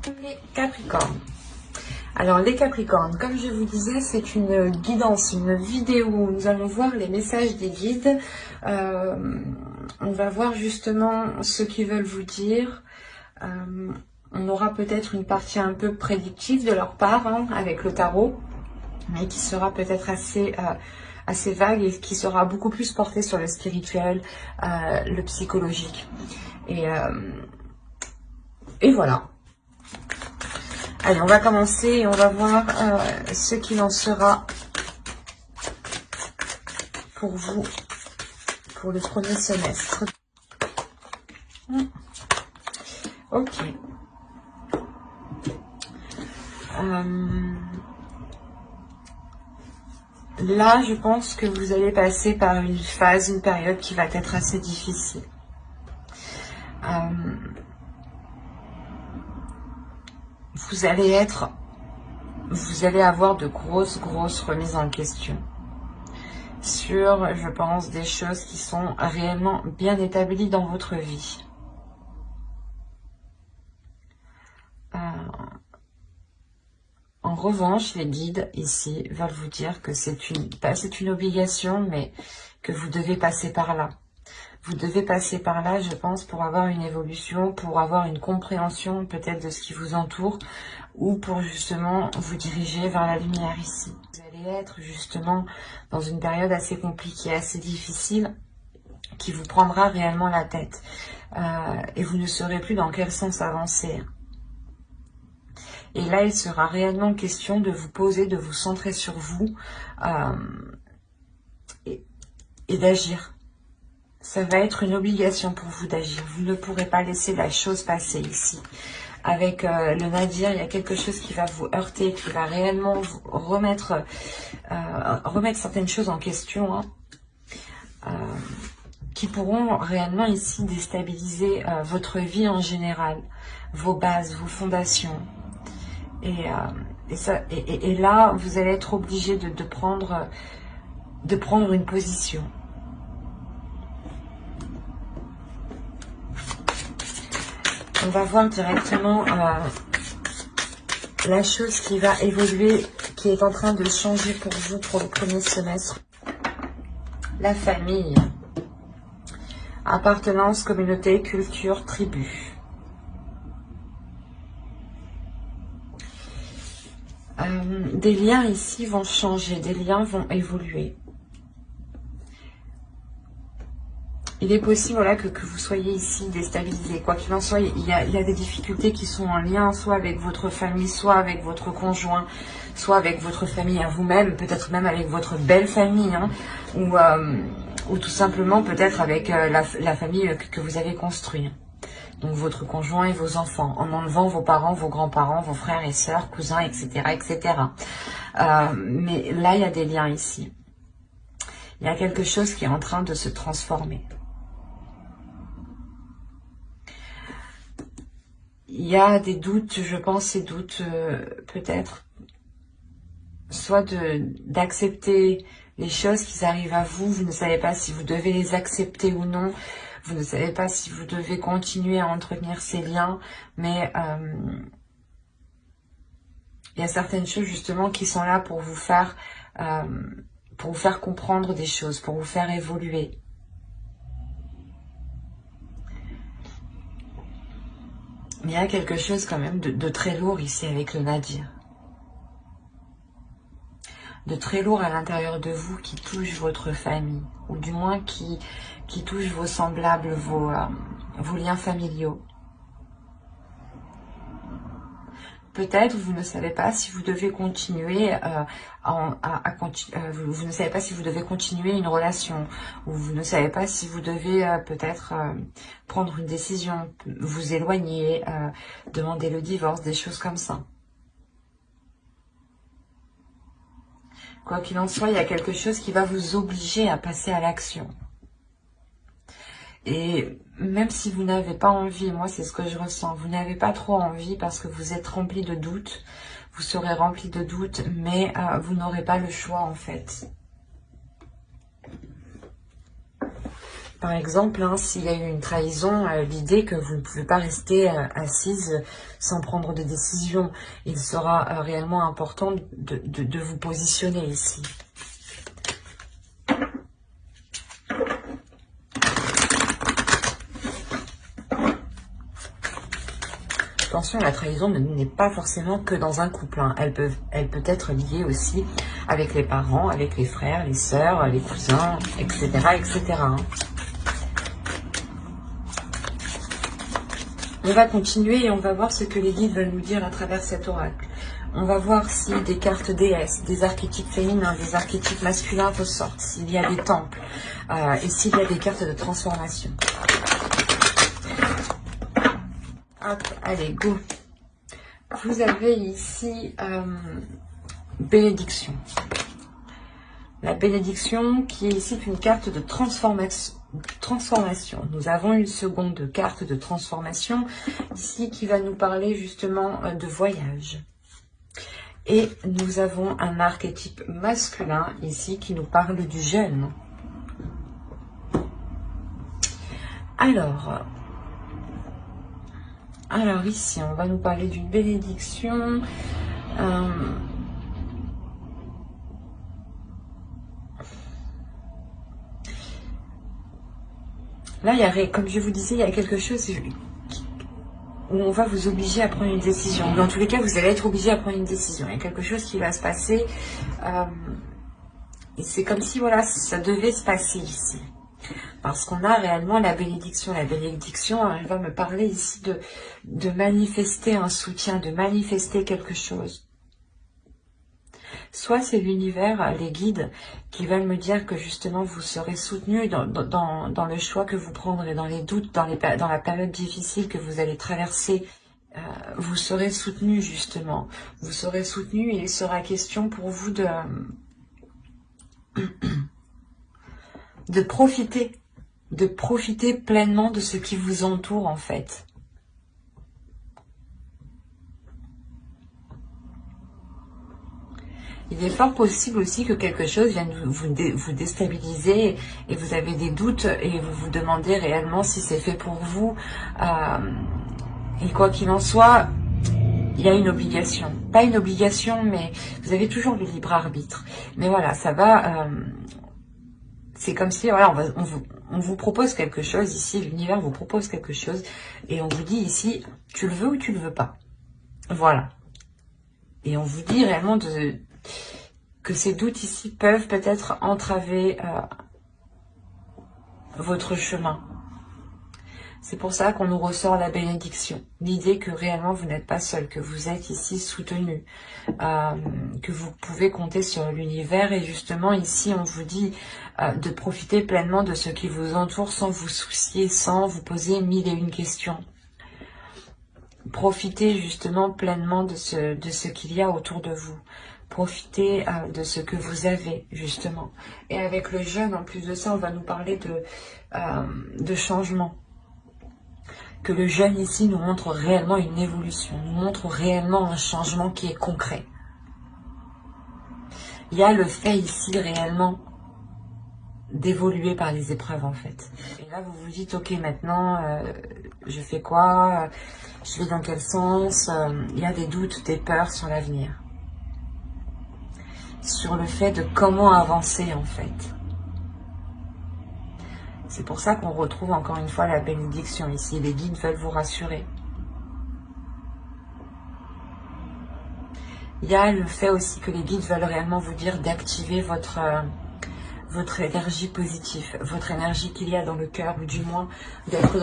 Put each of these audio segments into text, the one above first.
Les Capricornes. Alors les Capricornes, comme je vous disais, c'est une guidance, une vidéo où nous allons voir les messages des guides. On va voir justement ce qu'ils veulent vous dire. On aura peut-être une partie un peu prédictive de leur part avec le tarot, mais qui sera peut-être assez vague et qui sera beaucoup plus portée sur le spirituel, le psychologique. Et voilà. Allez, on va commencer et on va voir ce qu'il en sera pour vous pour le premier semestre. Ok. Là, je pense que vous allez passer par une phase, une période qui va être assez difficile. Vous allez avoir de grosses remises en question sur, je pense, des choses qui sont réellement bien établies dans votre vie. En revanche, les guides ici veulent vous dire que c'est une obligation, mais que vous devez passer par là. Vous devez passer par là, je pense, pour avoir une évolution, pour avoir une compréhension peut-être de ce qui vous entoure, ou pour justement vous diriger vers la lumière ici. Vous allez être justement dans une période assez compliquée, assez difficile, qui vous prendra réellement la tête. Et vous ne saurez plus dans quel sens avancer. Et là, il sera réellement question de vous poser, de vous centrer sur vous et d'agir. Ça va être une obligation pour vous d'agir. Vous ne pourrez pas laisser la chose passer ici. Avec le Nadir, il y a quelque chose qui va vous heurter, qui va réellement vous remettre certaines choses en question, qui pourront réellement ici déstabiliser votre vie en général, vos bases, vos fondations. Et là, vous allez être obligé de prendre une position. On va voir directement la chose qui va évoluer, qui est en train de changer pour vous pour le premier semestre. La famille. Appartenance, communauté, culture, tribu. Des liens ici vont changer, des liens vont évoluer. Il est possible voilà, que vous soyez ici déstabilisé. Quoi qu'il en soit, il y a des difficultés qui sont en lien soit avec votre famille, soit avec votre conjoint, soit avec votre famille à vous-même, peut-être même avec votre belle famille, ou tout simplement peut-être avec la famille que vous avez construite. Donc votre conjoint et vos enfants, en enlevant vos parents, vos grands-parents, vos frères et sœurs, cousins, etc. etc. Mais là, il y a des liens ici. Il y a quelque chose qui est en train de se transformer. Il y a des doutes, je pense, ces doutes peut-être, soit d'accepter les choses qui arrivent à vous, vous ne savez pas si vous devez les accepter ou non, vous ne savez pas si vous devez continuer à entretenir ces liens, mais il y a certaines choses justement qui sont là pour vous faire comprendre des choses, pour vous faire évoluer. Mais il y a quelque chose quand même de très lourd ici avec le Nadir. De très lourd à l'intérieur de vous qui touche votre famille, ou du moins qui touche vos semblables, vos liens familiaux. Peut-être vous ne savez pas si vous devez continuer vous ne savez pas si vous devez continuer une relation, ou vous ne savez pas si vous devez peut-être prendre une décision, vous éloigner, demander le divorce, des choses comme ça. Quoi qu'il en soit, il y a quelque chose qui va vous obliger à passer à l'action. Et même si vous n'avez pas envie, moi c'est ce que je ressens, vous n'avez pas trop envie parce que vous êtes rempli de doutes, vous serez rempli de doutes, mais vous n'aurez pas le choix en fait. Par exemple, hein, s'il y a eu une trahison, l'idée que vous ne pouvez pas rester assise sans prendre de décision. Il sera réellement important de vous positionner ici. Attention, la trahison n'est pas forcément que dans un couple. Hein. Elle peut être liée aussi avec les parents, avec les frères, les sœurs, les cousins, etc. etc. hein. On va continuer et on va voir ce que les guides veulent nous dire à travers cet oracle. On va voir si des cartes déesses, des archétypes féminins, des archétypes masculins ressortent, s'il y a des temples et s'il y a des cartes de transformation. Hop, allez, go. Vous avez ici bénédiction. La bénédiction qui est ici une carte de transformation. Nous avons une seconde carte de transformation ici qui va nous parler justement de voyage. Et nous avons un archétype masculin ici qui nous parle du jeûne. Alors ici, on va nous parler d'une bénédiction. Là, comme je vous disais, il y a quelque chose où on va vous obliger à prendre une décision. Dans tous les cas, vous allez être obligé à prendre une décision. Il y a quelque chose qui va se passer. Et c'est comme si, voilà, ça devait se passer ici. Parce qu'on a réellement la bénédiction. La bénédiction, elle va me parler ici de manifester un soutien, de manifester quelque chose. Soit c'est l'univers, les guides, qui veulent me dire que justement vous serez soutenu dans le choix que vous prendrez, dans les doutes, dans la période difficile que vous allez traverser. Vous serez soutenu justement. Vous serez soutenu et il sera question pour vous de profiter pleinement de ce qui vous entoure en fait. Il est fort possible aussi que quelque chose vienne vous déstabiliser et vous avez des doutes et vous vous demandez réellement si c'est fait pour vous. Et quoi qu'il en soit, il y a une obligation. Pas une obligation, mais vous avez toujours le libre arbitre. Mais voilà, ça va... c'est comme si, voilà, on vous propose quelque chose ici, l'univers vous propose quelque chose et on vous dit ici, tu le veux ou tu le veux pas. Voilà. Et on vous dit réellement que ces doutes ici peuvent peut-être entraver votre chemin. C'est pour ça qu'on nous ressort la bénédiction. L'idée que réellement vous n'êtes pas seul, que vous êtes ici soutenu, que vous pouvez compter sur l'univers. Et justement ici on vous dit de profiter pleinement de ce qui vous entoure sans vous soucier, sans vous poser 1001 questions. Profitez justement pleinement de ce qu'il y a autour de vous. Profitez de ce que vous avez, justement. Et avec le jeûne, en plus de ça, on va nous parler de changement. Que le jeûne ici nous montre réellement une évolution, nous montre réellement un changement qui est concret. Il y a le fait ici réellement d'évoluer par les épreuves en fait. Et là vous vous dites, ok maintenant, je fais quoi? Je vais dans quel sens? Il y a des doutes, des peurs sur l'avenir. Sur le fait de comment avancer en fait. C'est pour ça qu'on retrouve encore une fois la bénédiction ici. Les guides veulent vous rassurer. Il y a le fait aussi que les guides veulent réellement vous dire d'activer votre énergie positive, votre énergie qu'il y a dans le cœur, ou du moins d'être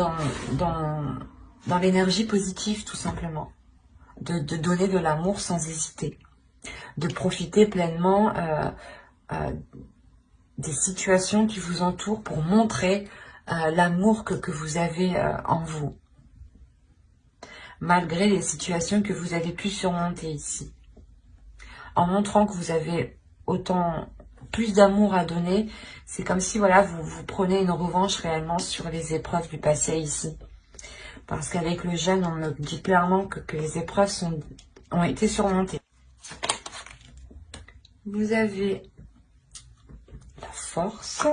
dans l'énergie positive tout simplement. De donner de l'amour sans hésiter. De profiter pleinement des situations qui vous entourent pour montrer l'amour que vous avez en vous. Malgré les situations que vous avez pu surmonter ici. En montrant que vous avez plus d'amour à donner, c'est comme si voilà vous prenez une revanche réellement sur les épreuves du passé ici. Parce qu'avec le jeûne, on me dit clairement que les épreuves ont été surmontées. Vous avez la force.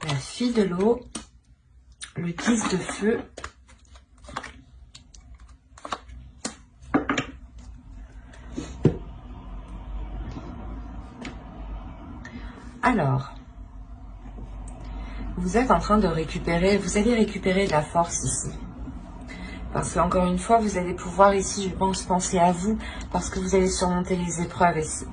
la fille de l'eau, le 10 de feu, alors, vous êtes en train de récupérer, vous allez récupérer de la force ici. Parce qu'encore une fois, vous allez pouvoir ici, je pense, penser à vous, parce que vous allez surmonter les épreuves ici.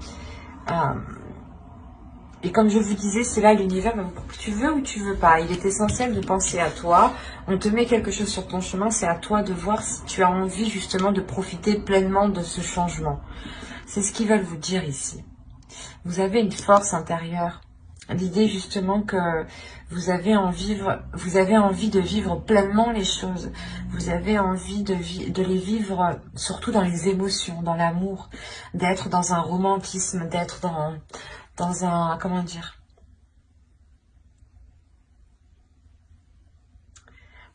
Et comme je vous disais, c'est là l'univers, tu veux ou tu veux pas. Il est essentiel de penser à toi. On te met quelque chose sur ton chemin, c'est à toi de voir si tu as envie justement de profiter pleinement de ce changement. C'est ce qu'ils veulent vous dire ici. Vous avez une force intérieure. L'idée justement que vous avez envie de vivre pleinement les choses. Vous avez envie de les vivre surtout dans les émotions, dans l'amour, d'être dans un romantisme, d'être dans un, comment dire,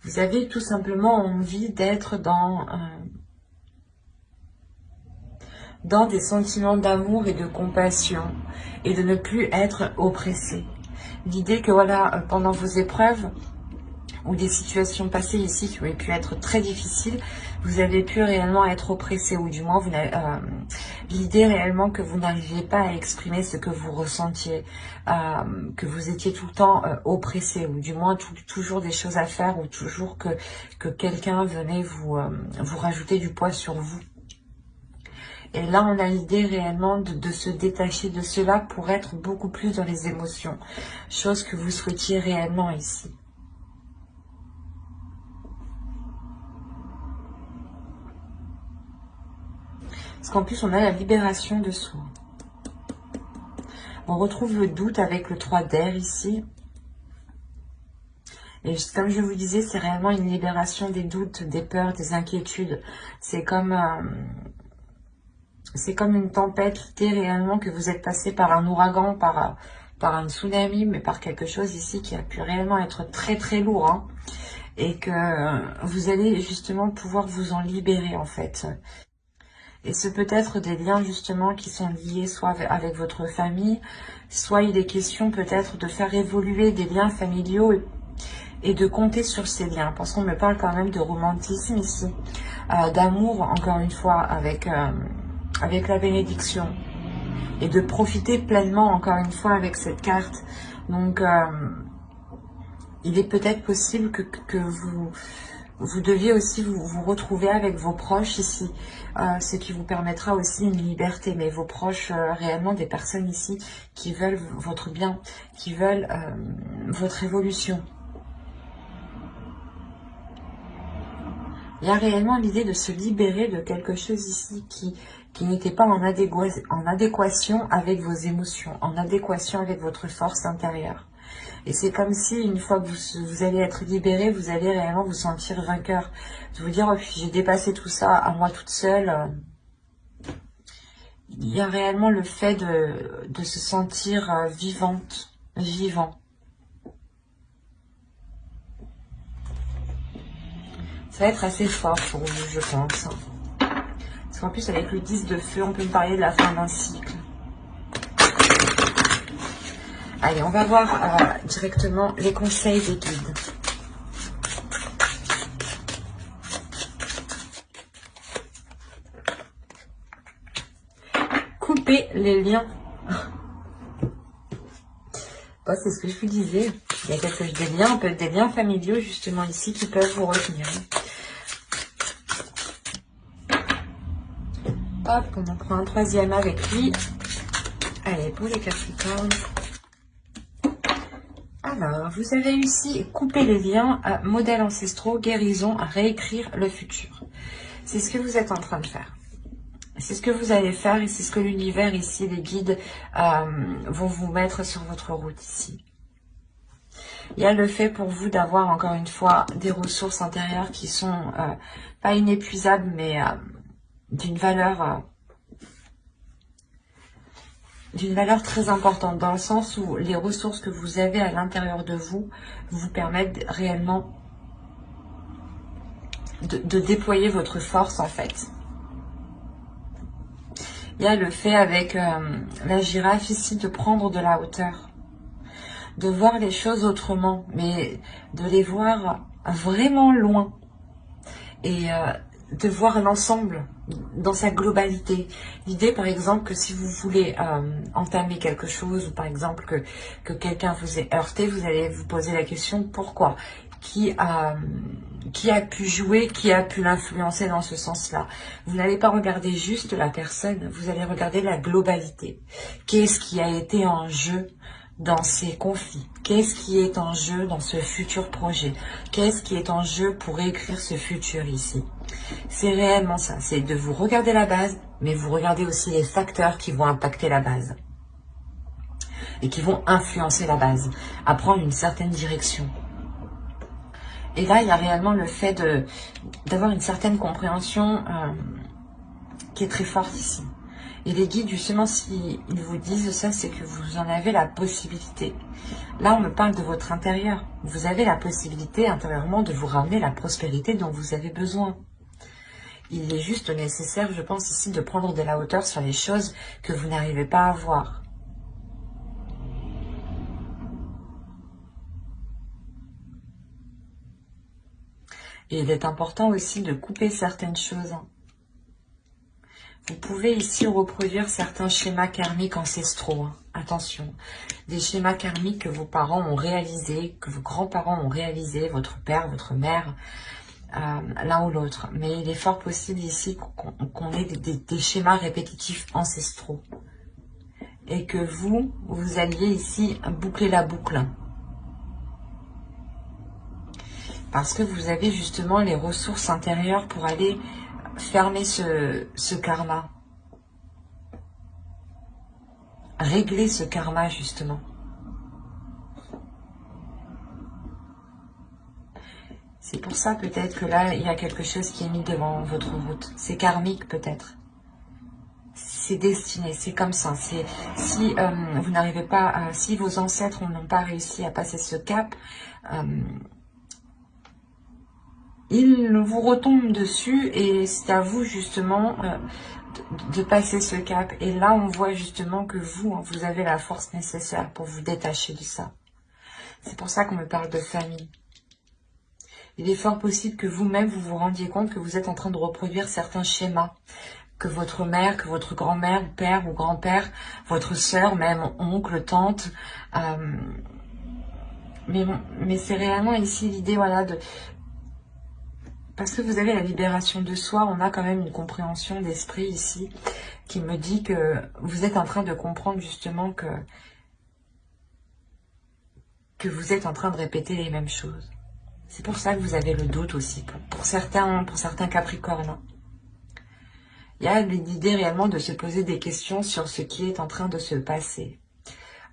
vous avez tout simplement envie d'être dans des sentiments d'amour et de compassion et de ne plus être oppressé. L'idée que voilà, pendant vos épreuves ou des situations passées ici qui auraient pu être très difficiles, vous avez pu réellement être oppressé, ou du moins l'idée réellement que vous n'arriviez pas à exprimer ce que vous ressentiez, que vous étiez tout le temps oppressé, ou du moins toujours des choses à faire, ou toujours que quelqu'un venait vous rajouter du poids sur vous. Et là, on a l'idée réellement de se détacher de cela pour être beaucoup plus dans les émotions, chose que vous souhaitiez réellement ici. Parce qu'en plus, on a la libération de soi. On retrouve le doute avec le 3 d'air ici. Et comme je vous disais, c'est réellement une libération des doutes, des peurs, des inquiétudes. C'est comme une tempête. L'idée réellement que vous êtes passé par un ouragan, par un tsunami, mais par quelque chose ici qui a pu réellement être très très lourd. Hein, et que vous allez justement pouvoir vous en libérer en fait. Et ce peut être des liens justement qui sont liés soit avec votre famille, soit il est question peut-être de faire évoluer des liens familiaux et de compter sur ces liens. Parce qu'on me parle quand même de romantisme ici, d'amour encore une fois avec la bénédiction. Et de profiter pleinement encore une fois avec cette carte. Donc il est peut-être possible que vous deviez aussi vous retrouver avec vos proches ici, ce qui vous permettra aussi une liberté. Mais vos proches, réellement des personnes ici qui veulent votre bien, qui veulent votre évolution. Il y a réellement l'idée de se libérer de quelque chose ici qui n'était pas en adéquation avec vos émotions, en adéquation avec votre force intérieure. Et c'est comme si, une fois que vous allez être libéré, vous allez réellement vous sentir vainqueur. De vous dire, oh, j'ai dépassé tout ça à moi toute seule. Il y a réellement le fait de se sentir vivante, vivant. Ça va être assez fort pour vous, je pense. Parce qu'en plus, avec le 10 de feu, on peut me parler de la fin d'un cycle. Allez, on va voir directement les conseils des guides. Couper les liens. Bon, c'est ce que je vous disais. Il y a des liens, peut-être des liens familiaux justement ici qui peuvent vous retenir. Hop, on en prend un troisième avec lui. Allez, pour les Capricornes. Alors, vous avez réussi à couper les liens, modèles ancestraux, guérison, à réécrire le futur. C'est ce que vous êtes en train de faire. C'est ce que vous allez faire et c'est ce que l'univers ici, les guides, vont vous mettre sur votre route ici. Il y a le fait pour vous d'avoir encore une fois des ressources intérieures qui sont pas inépuisables mais d'une valeur très importante, dans le sens où les ressources que vous avez à l'intérieur de vous vous permettent réellement de déployer votre force en fait. Il y a le fait avec la girafe ici de prendre de la hauteur. de voir les choses autrement, mais de les voir vraiment loin. Et de voir l'ensemble dans sa globalité. L'idée, par exemple, que si vous voulez entamer quelque chose, ou par exemple que quelqu'un vous ait heurté, vous allez vous poser la question pourquoi, qui a pu jouer, qui a pu l'influencer dans ce sens-là. Vous n'allez pas regarder juste la personne, vous allez regarder la globalité. Qu'est-ce qui a été en jeu dans ces conflits? Qu'est-ce qui est en jeu dans ce futur projet? Qu'est-ce qui est en jeu pour écrire ce futur ici? C'est réellement ça, c'est de vous regarder la base, mais vous regardez aussi les facteurs qui vont impacter la base et qui vont influencer la base à prendre une certaine direction. Et là, il y a réellement le fait d'avoir une certaine compréhension qui est très forte ici. Et les guides, justement, s'ils vous disent ça, c'est que vous en avez la possibilité. Là, on me parle de votre intérieur. Vous avez la possibilité intérieurement de vous ramener la prospérité dont vous avez besoin. Il est juste nécessaire, je pense ici, de prendre de la hauteur sur les choses que vous n'arrivez pas à voir. Et il est important aussi de couper certaines choses. Vous pouvez ici reproduire certains schémas karmiques ancestraux. Attention, des schémas karmiques que vos parents ont réalisés, que vos grands-parents ont réalisés, votre père, votre mère, l'un ou l'autre. Mais il est fort possible ici qu'on ait des schémas répétitifs ancestraux. Et que vous alliez ici boucler la boucle. Parce que vous avez justement les ressources intérieures pour aller fermer ce karma. Régler ce karma, justement. C'est pour ça peut-être que là, il y a quelque chose qui est mis devant votre route. C'est karmique peut-être. C'est destiné, c'est comme ça. Si vous n'arrivez pas, si vos ancêtres n'ont pas réussi à passer ce cap, ils vous retombent dessus et c'est à vous justement de passer ce cap. Et là, on voit justement que vous avez la force nécessaire pour vous détacher de ça. C'est pour ça qu'on me parle de famille. Il est fort possible que vous-même, vous vous rendiez compte que vous êtes en train de reproduire certains schémas. Que votre mère, que votre grand-mère, père ou grand-père, votre sœur, même oncle, tante. Mais c'est réellement ici l'idée, voilà, parce que vous avez la libération de soi, on a quand même une compréhension d'esprit ici qui me dit que vous êtes en train de comprendre justement que vous êtes en train de répéter les mêmes choses. C'est pour ça que vous avez le doute aussi, pour certains Capricornes. Il y a l'idée réellement de se poser des questions sur ce qui est en train de se passer.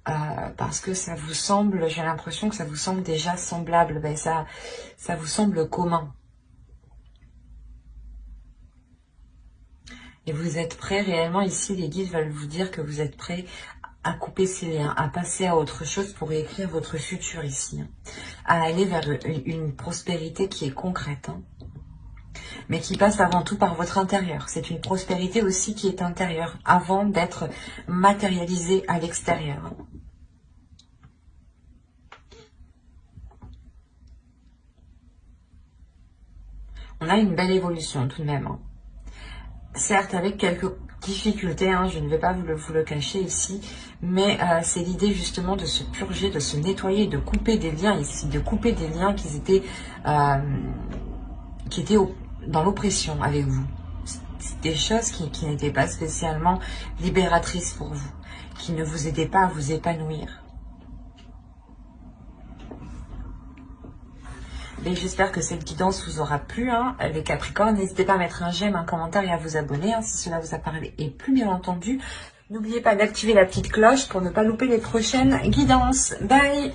Parce que ça vous semble, j'ai l'impression que ça vous semble déjà semblable, ben ça vous semble commun. Et vous êtes prêts réellement, ici les guides veulent vous dire que vous êtes prêts à couper ces liens, à passer à autre chose pour écrire votre futur ici. À aller vers une prospérité qui est concrète. Mais qui passe avant tout par votre intérieur. C'est une prospérité aussi qui est intérieure, avant d'être matérialisée à l'extérieur. On a une belle évolution tout de même. Certes, avec quelques difficultés, je ne vais pas vous le cacher ici, mais c'est l'idée justement de se purger, de se nettoyer, de couper des liens ici, de couper des liens qui étaient dans l'oppression avec vous. Des choses qui n'étaient pas spécialement libératrices pour vous, qui ne vous aidaient pas à vous épanouir. Et j'espère que cette guidance vous aura plu, les Capricornes. N'hésitez pas à mettre un j'aime, un commentaire et à vous abonner si cela vous a parlé. Et plus bien entendu, n'oubliez pas d'activer la petite cloche pour ne pas louper les prochaines guidances. Bye!